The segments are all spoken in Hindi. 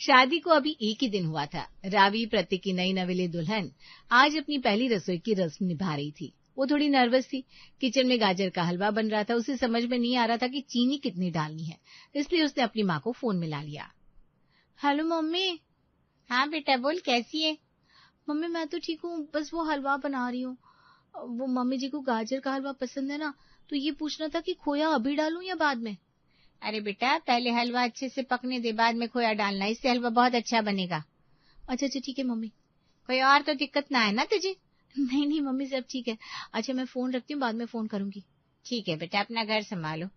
शादी को अभी एक ही दिन हुआ था। रावी, प्रतीक की नई नवेली दुल्हन, आज अपनी पहली रसोई की रस्म निभा रही थी। वो थोड़ी नर्वस थी। किचन में गाजर का हलवा बन रहा था। उसे समझ में नहीं आ रहा था कि चीनी कितनी डालनी है, इसलिए उसने अपनी माँ को फोन मिला लिया। Hello mummy. हाँ बेटा बोल, कैसी है? मम्मी मैं तो ठीक हूँ, बस वो हलवा बना रही हूँ। वो मम्मी जी को गाजर का हलवा पसंद है ना, तो ये पूछना था कि खोया अभी डालूं या बाद में। अरे बेटा पहले हलवा अच्छे से पकने दे, बाद में खोया डालना, इससे हलवा बहुत अच्छा बनेगा। अच्छा अच्छा ठीक है मम्मी। कोई और तो दिक्कत ना है ना तुझे? नहीं नहीं मम्मी सब ठीक है। अच्छा मैं फोन रखती हूँ, बाद में फोन करूंगी। ठीक है बेटा, अपना घर संभालो।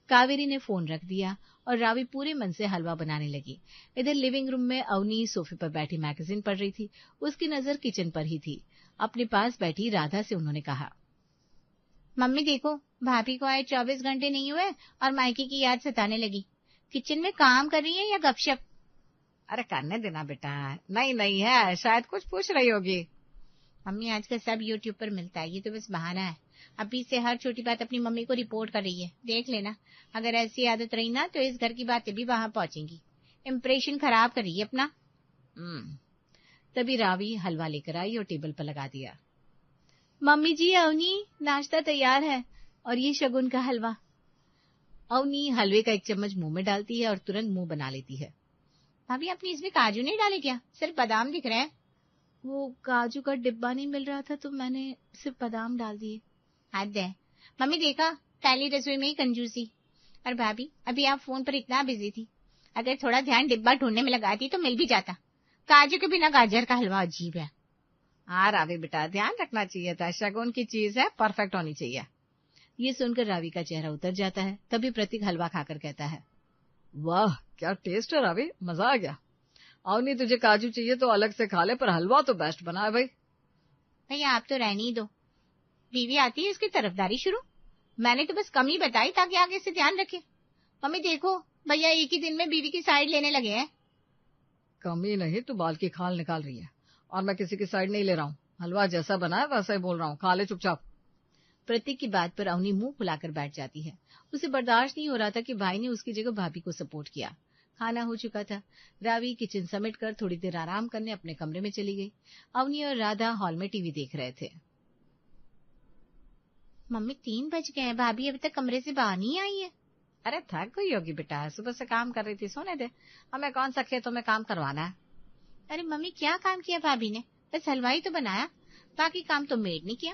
कावेरी ने फोन रख दिया और रावी पूरे मन से हलवा बनाने लगी। इधर लिविंग रूम में अवनी सोफे पर बैठी मैगजीन पढ़ रही थी। उसकी नजर किचन पर ही थी। अपने पास बैठी राधा से उन्होंने कहा, मम्मी देखो, भाभी को आए 24 घंटे नहीं हुए और मायके की याद सताने लगी। किचन में काम कर रही है या गपशप? अरे करने देना बेटा, नहीं नहीं है, शायद कुछ पूछ रही होगी। मम्मी आजकल सब यूट्यूब पर मिलता है, ये तो बस बहाना है। अभी से हर छोटी बात अपनी मम्मी को रिपोर्ट कर रही है, देख लेना। अगर ऐसी आदत रही ना तो इस घर की बातें भी वहां पहुंचेंगी। इम्प्रेशन खराब कर रही है अपना। तभी रावी हलवा लेकर आई और टेबल पर लगा दिया। मम्मी जी अवनी, नाश्ता तैयार है और ये शगुन का हलवा। अवनी हलवे का एक चम्मच मुंह में डालती है और तुरंत मुंह बना लेती है। भाभी आपने इसमें काजू नहीं डाले क्या? सिर्फ बादाम दिख रहे हैं। वो काजू का डिब्बा नहीं मिल रहा था तो मैंने सिर्फ बादाम डाल दिए। हद है मम्मी, देखा पहली रसोई में ही कंजूसी। और भाभी अभी आप फोन पर इतना बिजी थी, अगर थोड़ा ध्यान डिब्बा ढूंढने में लगाती तो मिल भी जाता। काजू के बिना गाजर का हलवा अजीब है। हाँ रावी बेटा, ध्यान रखना चाहिए था, शगुन की चीज है, परफेक्ट होनी चाहिए। ये सुनकर रावी का चेहरा उतर जाता है। तभी प्रतीक हलवा खाकर कहता है, वाह क्या टेस्ट है रावी, मजा आ गया। अवनी तुझे काजू चाहिए तो अलग से खा ले, पर हलवा तो बेस्ट बना है भाई। भैया आप तो रहने ही दो, बीवी आती है इसकी तरफदारी शुरू। मैंने तो बस कमी बताई ताकि आगे से ध्यान रखे। मम्मी देखो भैया एक ही दिन में बीवी की साइड लेने लगे हैं। कमी नहीं, तू बाल की खाल निकाल रही है और मैं किसी की साइड नहीं ले रहा हूँ। हलवा जैसा बना है वैसा ही बोल रहा हूँ, खा ले चुपचाप। प्रतीक की बात पर अवनी मुंह फुलाकर बैठ जाती है। उसे बर्दाश्त नहीं हो रहा था कि भाई ने उसकी जगह भाभी को सपोर्ट किया। खाना हो चुका था। रावी किचन समेट कर थोड़ी देर आराम करने अपने कमरे में चली गई। अवनी और राधा हॉल में टीवी देख रहे थे। मम्मी 3 बज गए हैं, भाभी अभी तक कमरे से बाहर नहीं आई है। अरे थक गई होगी बेटा, सुबह से काम कर रही थी, सोने दे। हमें कौन सा खेतों में काम करवाना है। अरे मम्मी क्या काम किया भाभी ने? बस हलवाई तो बनाया, बाकी काम तो मेड ने किया।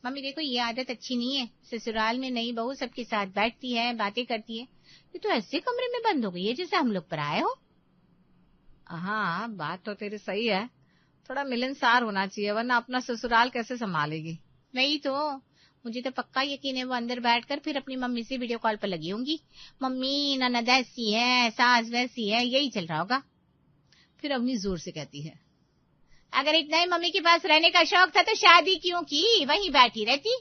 मम्मी देखो ये आदत अच्छी नहीं है। ससुराल में नई बहू सबके साथ बैठती है, बातें करती है, ये तो ऐसे कमरे में बंद हो गई है जैसे हम लोग पर आए हो। हाँ बात तो तेरी सही है, थोड़ा मिलनसार होना चाहिए, वरना अपना ससुराल कैसे संभालेगी। वही तो, मुझे तो पक्का यकीन है वो अंदर बैठकर फिर अपनी मम्मी से वीडियो कॉल पर लगी होंगी। मम्मी ननद ऐसी है, सास वैसी है, यही चल रहा होगा। फिर अवनी जोर से कहती है, अगर इतना ही मम्मी के पास रहने का शौक था तो शादी क्यों की, वहीं बैठी रहती।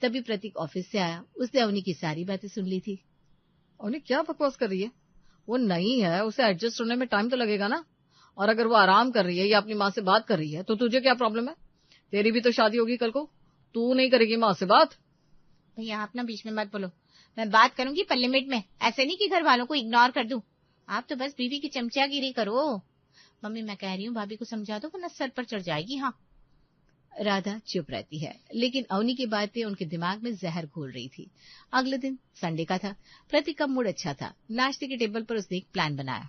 तभी प्रतीक ऑफिस से आया। उसने अवनी की सारी बातें सुन ली थी। अवनी क्या बकवास कर रही है, वो नई है, उसे एडजस्ट होने में टाइम तो लगेगा ना। और अगर वो आराम कर रही है या अपनी माँ से बात कर रही है तो तुझे क्या प्रॉब्लम है? तेरी भी तो शादी होगी कल को, तू नहीं करेगी माँ से बात? भैया आप ना बीच में मत बोलो, मैं बात करूंगी पर लिमिट में, ऐसे नहीं कि घर वालों को इग्नोर कर दूं। आप तो बस बीवी की चमचागिरी करो। मम्मी मैं कह रही हूँ भाभी को समझा दो वरना सर पर चढ़ जाएगी। हाँ। राधा चुप रहती है, लेकिन अवनी की बातें उनके दिमाग में जहर घोल रही थी। अगले दिन संडे का था। प्रतीक का मूड अच्छा था। नाश्ते के टेबल पर उसने एक प्लान बनाया।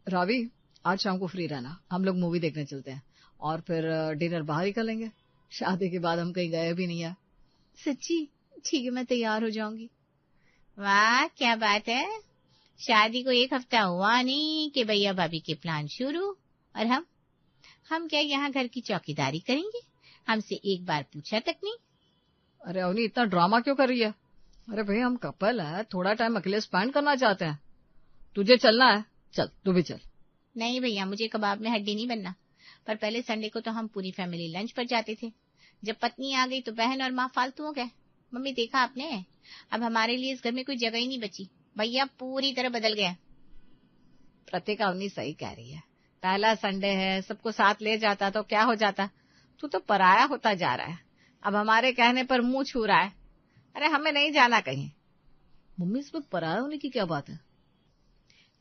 रावी आज शाम को फ्री रहना, हम लोग मूवी देखने चलते हैं और फिर डिनर बाहर ही कर लेंगे। शादी के बाद हम कहीं गए भी नहीं है। सच्ची? ठीक है मैं तैयार हो जाऊंगी। वाह क्या बात है, शादी को 1 हफ्ता हुआ नहीं कि भैया भाभी के प्लान शुरू। और हम क्या यहाँ घर की चौकीदारी करेंगे? हमसे एक बार पूछा तक नहीं। अरे अवनी इतना ड्रामा क्यों कर रही है? अरे भाई हम कपल है, थोड़ा टाइम अकेले स्पेंड करना चाहते हैं। तुझे चलना है चल, तू भी चल। नहीं भैया मुझे कबाब में हड्डी नहीं बनना। पर पहले संडे को तो हम पूरी फैमिली लंच पर जाते थे, जब पत्नी आ गई तो बहन और माँ फालतू हो गए। मम्मी देखा आपने, अब हमारे लिए इस घर में कोई जगह ही नहीं बची। भैया पूरी तरह बदल गया। प्रतीक अवनी सही कह रही है, पहला संडे है, सबको साथ ले जाता तो क्या हो जाता। तू तो पराया होता जा रहा है, अब हमारे कहने पर मुंह छू रहा है। अरे हमें नहीं जाना कहीं। मम्मी इसमें पराया होने की क्या बात है?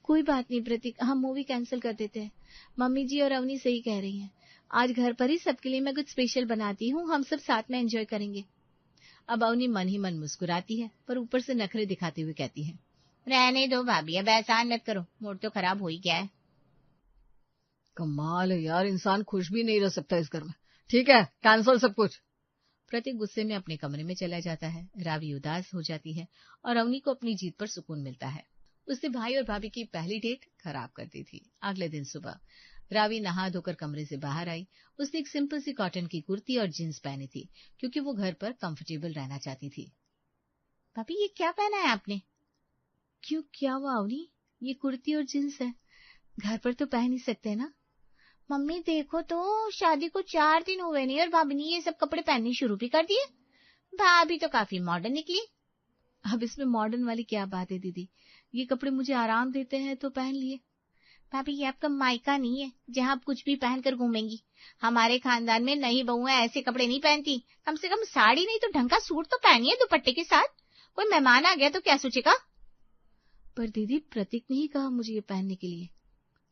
कोई बात नहीं प्रतीक, हम मूवी कैंसिल कर देते हैं। मम्मी जी और अवनी सही कह रही हैं। आज घर पर ही सबके लिए मैं कुछ स्पेशल बनाती हूँ, हम सब साथ में एंजॉय करेंगे। अब अवनी मन ही मन मुस्कुराती है, पर ऊपर से नखरे दिखाते हुए कहती है, रहने दो भाभी, अब एहसान मत करो, मूड तो खराब हो ही गया है। कमाल है यार, इंसान खुश भी नहीं रह सकता इस घर में। ठीक है, कैंसिल सब कुछ। प्रतीक गुस्से में अपने कमरे में चला जाता है। रावी उदास हो जाती है और अवनी को अपनी जीत पर सुकून मिलता है। उसने भाई और भाभी की पहली डेट खराब कर दी थी। अगले दिन सुबह रावी नहा धोकर कमरे से बाहर आई। उसने एक सिंपल सी कॉटन की कुर्ती और जींस पहनी थी, क्योंकि वो घर पर कंफर्टेबल रहना चाहती थी। भाभी ये क्या पहना है आपने? क्यों, क्या हुआ अवनी? ये कुर्ती और जींस है, घर पर तो पहन ही सकते ना। मम्मी देखो तो, शादी को 4 दिन हुए नहीं और भाभी ने ये सब कपड़े पहनने शुरू भी कर दिए। भाभी तो काफी मॉडर्न निकली। अब इसमें मॉडर्न वाली क्या बात है दीदी, ये कपड़े मुझे आराम देते हैं तो पहन लिए। भाभी ये आपका मायका नहीं है जहाँ आप कुछ भी पहनकर घूमेंगी। हमारे खानदान में नई बहुएं ऐसे कपड़े नहीं पहनती। कम से कम साड़ी नहीं तो ढंग का सूट तो पहनिए दुपट्टे के साथ। कोई मेहमान आ गया तो क्या सोचेगा? पर दीदी प्रतीक ने ही कहा मुझे ये पहनने के लिए।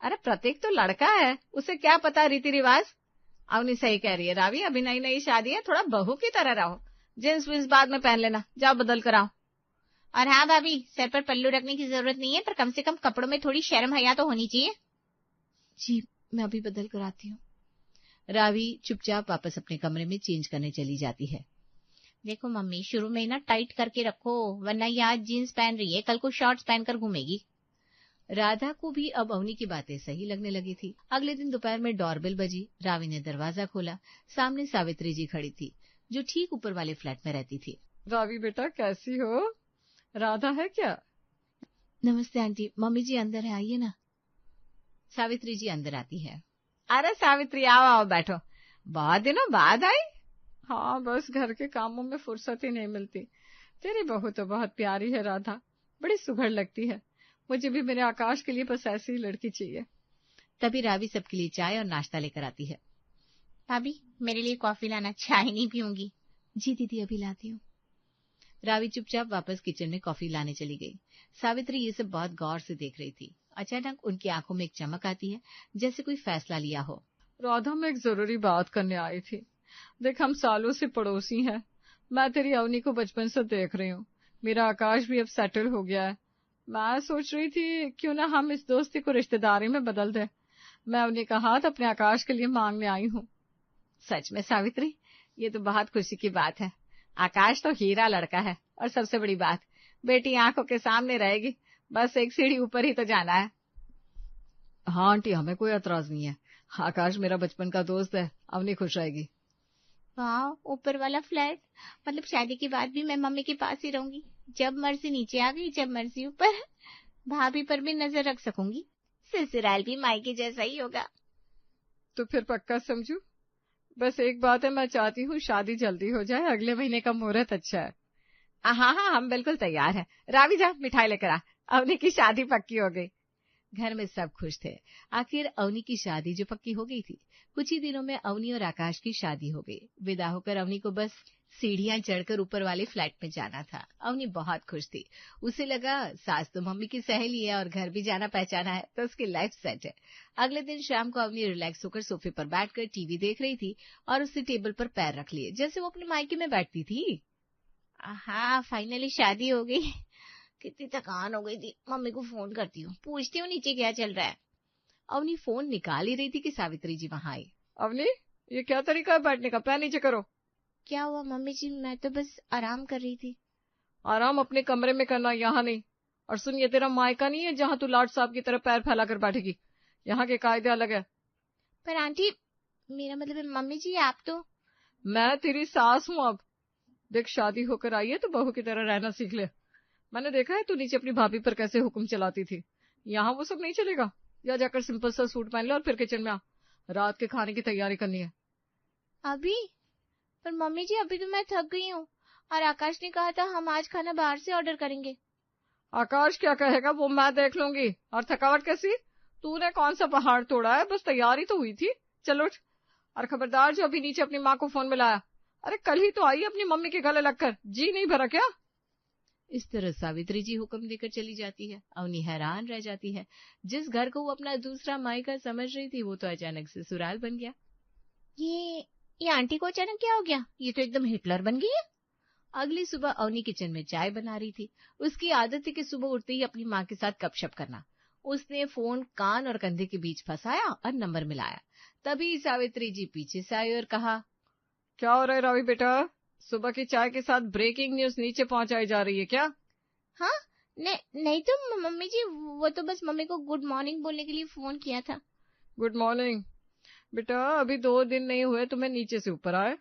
अरे प्रतीक तो लड़का है, उसे क्या पता रीति रिवाज। अवनी सही कह रही है रावी, अभी नई नई शादी है, थोड़ा बहू की तरह रहो। जींस वींस बाद में पहन लेना, जाओ बदल कर आओ। और हाँ भाभी, सर पर पल्लू रखने की जरूरत नहीं है, पर कम से कम कपड़ों में थोड़ी शर्म हया तो होनी चाहिए। जी मैं अभी बदल कर आती हूँ। रावी चुपचाप वापस अपने कमरे में चेंज करने चली जाती है। देखो मम्मी, शुरू में ना टाइट करके रखो, वरना ये आज जीन्स पहन रही है, कल को शॉर्ट्स पहनकर घूमेगी। राधा को भी अब अवनी की बातें सही लगने लगी थी। अगले दिन दोपहर में डोरबेल बजी। रावी ने दरवाजा खोला। सामने सावित्री जी खड़ी थी, जो ठीक ऊपर वाले फ्लैट में रहती थी। रावी बेटा कैसी हो? राधा है क्या? नमस्ते आंटी, मम्मी जी अंदर है, आइए ना। सावित्री जी अंदर आती है। अरे सावित्री, आओ आओ बैठो, बहुत दिनों बाद आई। हाँ बस घर के कामों में फुर्सत ही नहीं मिलती। तेरी बहू तो बहुत प्यारी है राधा, बड़ी सुघड़ लगती है। मुझे भी मेरे आकाश के लिए बस ऐसी ही लड़की चाहिए। तभी रावी सबके लिए चाय और नाश्ता लेकर आती है। भाभी मेरे लिए कॉफी लाना, चाय नहीं पीऊंगी। जी दीदी अभी लाती हूँ। रावी चुपचाप वापस किचन में कॉफी लाने चली गई। सावित्री ये सब बहुत गौर से देख रही थी। अचानक उनकी आंखों में एक चमक आती है, जैसे कोई फैसला लिया हो। राधा, मैं एक जरूरी बात करने आई थी। देख, हम सालों से पड़ोसी हैं। मैं तेरी अवनी को बचपन से देख रही हूँ। मेरा आकाश भी अब सेटल हो गया है। मैं सोच रही थी क्यों ना हम इस दोस्ती को रिश्तेदारी में बदल दें। मैं अवनी का हाथ अपने आकाश के लिए मांगने आई हूँ। सच में सावित्री, ये तो बहुत खुशी की बात है। आकाश तो हीरा लड़का है, और सबसे बड़ी बात, बेटी आंखों के सामने रहेगी। बस एक सीढ़ी ऊपर ही तो जाना है। हाँ आंटी, हमें कोई एतराज नहीं है। आकाश मेरा बचपन का दोस्त है, अवनी खुश रहेगी। वाह, ऊपर वाला फ्लैट, मतलब शादी के बाद भी मैं मम्मी के पास ही रहूंगी। जब मर्जी नीचे आ गई, जब मर्जी ऊपर। भाभी पर भी नजर रख सकूंगी। ससुराल भी मायके जैसा ही होगा। तो फिर पक्का समझू। बस एक बात है, मैं चाहती हूँ शादी जल्दी हो जाए। अगले महीने का मुहूर्त अच्छा है। हाँ हाँ, हम बिल्कुल तैयार हैं। रावी जा मिठाई लेकर आ, अवनी की शादी पक्की हो गई। घर में सब खुश थे। आखिर अवनी की शादी जो पक्की हो गई थी। कुछ ही दिनों में अवनी और आकाश की शादी हो गई। विदा होकर अवनी को बस सीढ़ियां चढ़कर ऊपर वाले फ्लैट में जाना था। अवनी बहुत खुश थी। उसे लगा सास तो मम्मी की सहेली है और घर भी जाना पहचाना है, तो उसकी लाइफ सेट है। अगले दिन शाम को अवनी रिलैक्स होकर सोफे पर बैठकर टीवी देख रही थी और उसने टेबल पर पैर रख लिए, जैसे वो अपने मायके में बैठती थी। हाँ, फाइनली शादी हो गई। कितनी थकान हो गई थी। मम्मी को फोन करती हूँ, पूछती हूँ नीचे क्या चल रहा है। अवनी फोन निकाल ही रही थी कि सावित्री जी वहां आई। अवनी, ये क्या तरीका है बैठने का? पैर नीचे करो। क्या हुआ मम्मी जी, मैं तो बस आराम कर रही थी। आराम अपने कमरे में करना, यहाँ नहीं। और सुन, ये तेरा मायका नहीं है जहाँ तू लाट साहब की तरह पैर फैला कर बैठेगी। यहाँ के कायदे अलग है। पर आंटी, मेरा मतलब है मम्मी जी, आप तो। मैं तेरी सास हूँ अब। देख, शादी होकर आई है तो बहू की तरह रहना सीख ले। मैंने देखा है तू नीचे अपनी भाभी पर कैसे हुक्म चलाती थी। यहाँ वो सब नहीं चलेगा। या जाकर सिंपल सा सूट पहन ले और फिर किचन में आ। रात के खाने की तैयारी करनी है। अभी? पर मम्मी जी अभी तो मैं थक गई हूँ, और आकाश ने कहा था हम आज खाना बाहर से ऑर्डर करेंगे। आकाश क्या कहेगा वो मैं देख लूंगी। और थकावट कैसी? तूने कौन सा पहाड़ तोड़ा है, बस तैयारी तो हुई थी। चलो उठ। और खबरदार जो अभी नीचे अपनी माँ को फोन मिलाया। अरे कल ही तो आई अपनी मम्मी के गले लगकर, जी नहीं भरा क्या? इस तरह सावित्री जी हुक्म देकर चली जाती है। अवनी हैरान रह जाती है। जिस घर को वो अपना दूसरा मायका समझ रही थी वो तो अचानक से ससुराल बन गया। ये आंटी को अचानक क्या हो गया? ये तो एकदम हिटलर बन गई है। अगली सुबह अवनी किचन में चाय बना रही थी। उसकी आदत थी कि सुबह उठते ही अपनी माँ के साथ गपशप करना। उसने फोन कान और कंधे के बीच फंसाया और नंबर मिलाया। तभी सावित्री जी पीछे से आई और कहा, क्या हो रहा है रावी बेटा? सुबह की चाय के साथ ब्रेकिंग न्यूज नीचे पहुंचाई जा रही है क्या? हाँ नहीं तो मम्मी जी, वो तो बस मम्मी को गुड मॉर्निंग बोलने के लिए फोन किया था। गुड मॉर्निंग बेटा, अभी 2 दिन नहीं हुए तुम्हें नीचे से ऊपर आए।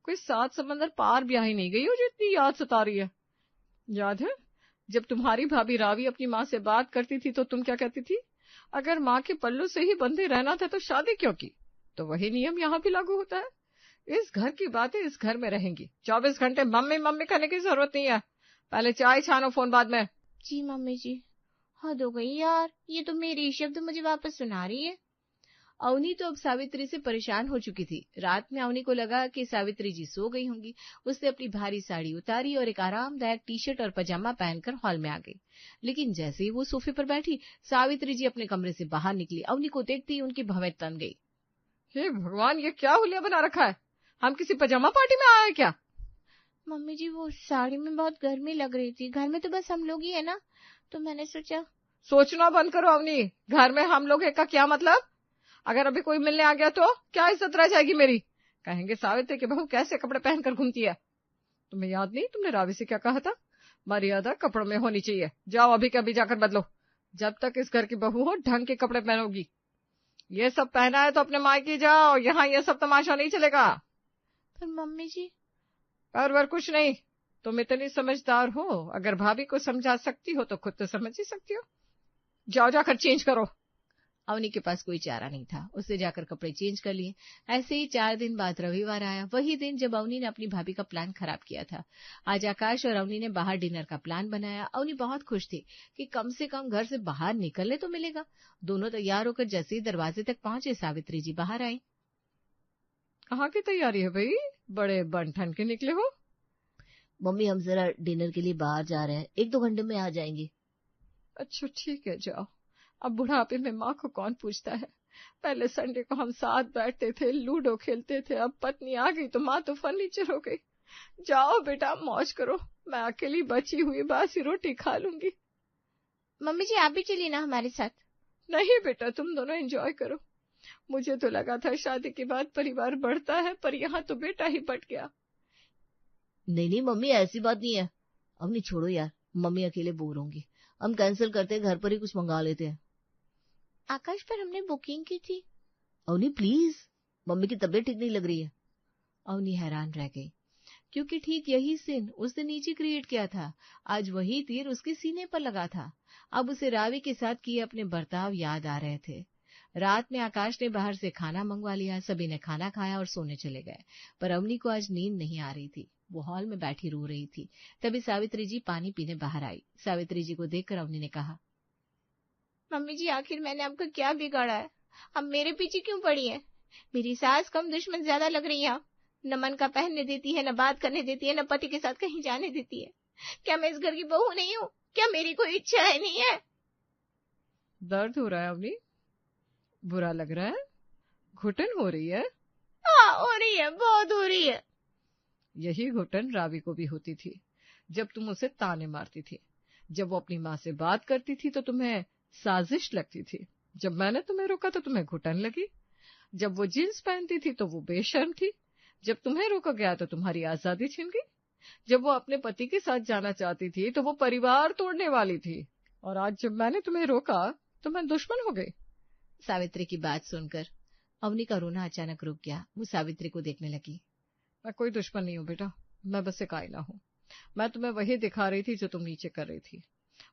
कोई 7 समंदर पार ब्याही नहीं गई हो जो इतनी याद सता रही है। याद है जब तुम्हारी भाभी रावी अपनी माँ से बात करती थी तो तुम क्या कहती थी? अगर माँ के पल्लू से ही बंधे रहना था तो शादी क्यों की? तो वही नियम यहाँ भी लागू होता है। इस घर की बातें इस घर में रहेंगी। 24 घंटे मम्मी मम्मी करने की जरूरत नहीं है। पहले चाय छानो, फोन बाद में। जी मम्मी जी। हद हो गई यार, ये तो मेरी शब्द मुझे वापस सुना रही है। अवनी तो अब सावित्री से परेशान हो चुकी थी। रात में अवनी को लगा कि सावित्री जी सो गई होंगी। उसने अपनी भारी साड़ी उतारी और एक आरामदायक टी शर्ट और पजामा पहनकर हॉल में आ गई। लेकिन जैसे ही वो सोफे पर बैठी, सावित्री जी अपने कमरे से बाहर निकली। अवनी को देखते ही उनकी भवें तन गई। हे भगवान, ये क्या हुलिया बना रखा है? हम किसी पजामा पार्टी में आए क्या? मम्मी जी, वो साड़ी में बहुत गर्मी लग रही थी। घर में तो बस हम लोग ही है ना, तो मैंने सोचा। सोचना बंद करो अवनी। घर में हम लोग है का क्या मतलब? अगर अभी कोई मिलने आ गया तो क्या इज्जत रह जाएगी मेरी? कहेंगे सावित्री की बहू कैसे कपड़े पहनकर घूमती है। तुम्हें याद नहीं तुमने रावी से क्या कहा था? मर्यादा कपड़ों में होनी चाहिए। जाओ अभी के अभी जाकर बदलो। जब तक इस घर की बहू हो ढंग के कपड़े पहनोगी। ये सब पहना है तो अपने मायके जाओ, यहाँ ये सब तमाशा नहीं चलेगा। पर मम्मी जी। पर कुछ नहीं, तुम इतनी समझदार हो, अगर भाभी को समझा सकती हो तो खुद तो समझ ही सकती हो। जाओ जाकर चेंज करो। अवनी के पास कोई चारा नहीं था। उसने जाकर कपड़े चेंज कर लिए। ऐसे ही 4 दिन बाद रविवार आया, वही दिन जब अवनी ने अपनी भाभी का प्लान खराब किया था। आज आकाश और अवनी ने बाहर डिनर का प्लान बनाया। अवनी बहुत खुश थी कि कम से कम घर से बाहर निकलने तो मिलेगा। दोनों तैयार होकर जैसे ही दरवाजे तक पहुंचे, सावित्री जी बाहर आई। कहाँ की तैयारी है भाई? बड़े बन ठन के निकले हो। मम्मी, हम जरा डिनर के लिए बाहर जा रहे हैं, 1-2 घंटे में आ जाएंगे। अच्छा ठीक है, जाओ। अब बुढ़ापे में माँ को कौन पूछता है। पहले संडे को हम साथ बैठते थे, लूडो खेलते थे। अब पत्नी आ गई तो माँ तो फर्नीचर हो गई। जाओ बेटा मौज करो, मैं अकेली बची हुई बासी रोटी खा लूंगी। मम्मी जी, आप भी चलिए ना हमारे साथ। नहीं बेटा, तुम दोनों एंजॉय करो। मुझे तो लगा था शादी के बाद परिवार बढ़ता है, पर यहाँ तो बेटा ही बट गया। नहीं मम्मी, ऐसी बात नहीं है। अम्मी छोड़ो यार, मम्मी अकेले बोर होंगी। हम कैंसिल करते हैं, घर पर ही कुछ मंगा लेते हैं। आकाश, पर हमने बुकिंग की थी। अवनी प्लीज, मम्मी की तबीयत ठीक नहीं लग रही है। अवनी हैरान रह गई, क्योंकि ठीक यही सीन उसने नीचे क्रिएट किया था। आज वही तीर उसके सीने पर लगा था। अब उसे रावी के साथ किए अपने बर्ताव याद आ रहे थे। रात में आकाश ने बाहर से खाना मंगवा लिया। सभी ने खाना खाया और सोने चले गए, पर अवनी को आज नींद नहीं आ रही थी। वो हॉल में बैठी रो रही थी। तभी सावित्री जी पानी पीने बाहर आई। सावित्री जी को देखकर अवनी ने कहा, मम्मी जी, आखिर मैंने आपका क्या बिगाड़ा है? अब मेरे पीछे क्यों पड़ी है? मेरी सास कम दुश्मन ज्यादा लग रही है। न मन का पहनने देती है, न बात करने देती है, न पति के साथ कहीं जाने देती है। क्या मैं इस घर की बहू नहीं हूँ? क्या मेरी कोई इच्छा है नहीं है? दर्द हो रहा है अवनी? बुरा लग रहा है? घुटन हो रही है? हाँ, हो रही है, बहुत हो रही है। यही घुटन रावी को भी होती थी जब तुम उसे ताने मारती थी। जब वो अपनी माँ से बात करती थी तो तुम्हें साजिश लगती थी। जब मैंने तुम्हें रोका तो तुम्हें घुटन लगी। जब वो जींस पहनती थी तो वो बेशर्म थी। जब तुम्हें रोका गया तो तुम्हारी आजादी छिन गई। जब वो अपने पति के साथ जाना चाहती थी तो वो परिवार तोड़ने वाली थी। और आज जब मैंने तुम्हें रोका तो मैं दुश्मन हो गई। सावित्री की बात सुनकर अवनी का रोना अचानक रुक गया। वो सावित्री को देखने लगी। मैं कोई दुश्मन नहीं हूँ बेटा, मैं बस एक आईना हूँ। मैं तुम्हें वही दिखा रही थी जो तुम नीचे कर रही थी।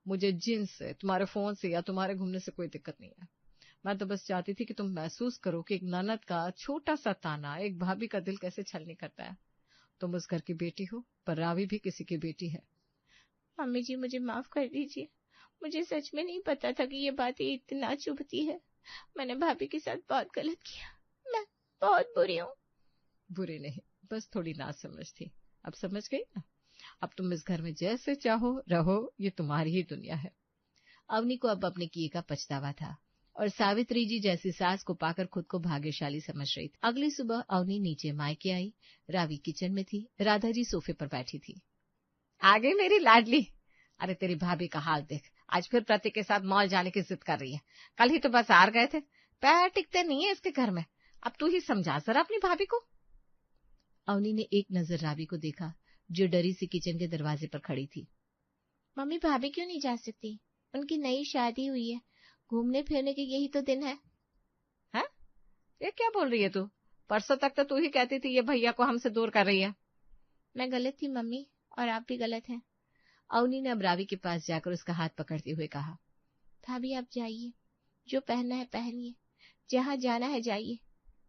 मुझे जींस से, तुम्हारे फोन से या तुम्हारे घूमने से कोई दिक्कत नहीं है। मैं तो बस चाहती थी कि तुम महसूस करो कि एक ननद का छोटा सा ताना एक भाभी का दिल कैसे छलनी करता है। तुम उस घर की बेटी हो, पर रावी भी किसी की बेटी है। मम्मी जी, मुझे माफ कर दीजिए। मुझे सच में नहीं पता था कि ये बातें इतना चुभती है। मैंने भाभी के साथ बहुत गलत किया। मैं बहुत बुरी हूँ। बुरी नहीं, बस थोड़ी नासमझ थी। अब समझ गई ना? अब तुम इस घर में जैसे चाहो रहो, ये तुम्हारी ही दुनिया है। अवनी को अब अपने किए का पछतावा था और सावित्री जी जैसी सास को पाकर खुद को भाग्यशाली समझ रही थी। अगली सुबह अवनी नीचे मायके आई। रावी किचन में थी, राधा जी सोफे पर बैठी थी। आ गई मेरी लाडली। अरे तेरी भाभी का हाल देख, आज फिर प्रतीक के साथ मॉल जाने की जिद कर रही है। कल ही तो बस हार गए थे, पैर टिकते नहीं है इसके घर में। अब तू ही समझा जरा अपनी भाभी को। अवनी ने एक नजर रावी को देखा जो डरी सी किचन के दरवाजे पर खड़ी थी। मम्मी भाभी क्यों नहीं जा सकती? उनकी नई शादी हुई है, घूमने फिरने के यही तो दिन है। हैं? ये क्या बोल रही है तू? परसों तक तो तू ही कहती थी ये भैया को हमसे दूर कर रही है। मैं गलत थी मम्मी, और आप भी गलत हैं। अवनी ने अब रावी के पास जाकर उसका हाथ पकड़ते हुए कहा, भाभी आप जाइए, जो पहनना है पहनिए, जहाँ जाना है जाइए।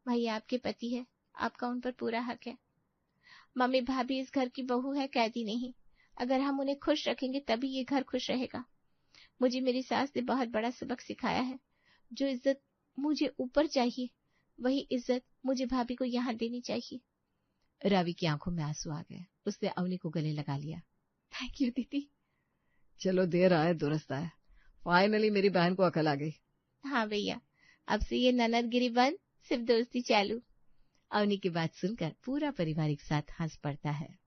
भैया आपके पति है, आपका उन पर पूरा हक है। मम्मी भाभी इस घर की बहू है, कैदी नहीं। अगर हम उन्हें खुश रखेंगे तभी ये घर खुश रहेगा। मुझे मेरी सास ने बहुत बड़ा सबक सिखाया है। जो इज्जत मुझे ऊपर चाहिए, वही इज्जत मुझे भाभी को यहाँ देनी चाहिए। रावी की आंखों में आंसू आ गए। उसने अवनी को गले लगा लिया। थैंक यू दीदी। चलो देर आए दुरुस्त आए, फाइनली मेरी बहन को अकल आ गई। हाँ भैया, अब से ये ननदगिरी बंद, सिर्फ दोस्ती चालू। अवनी की बात सुनकर पूरा परिवार एक साथ हंस पड़ता है।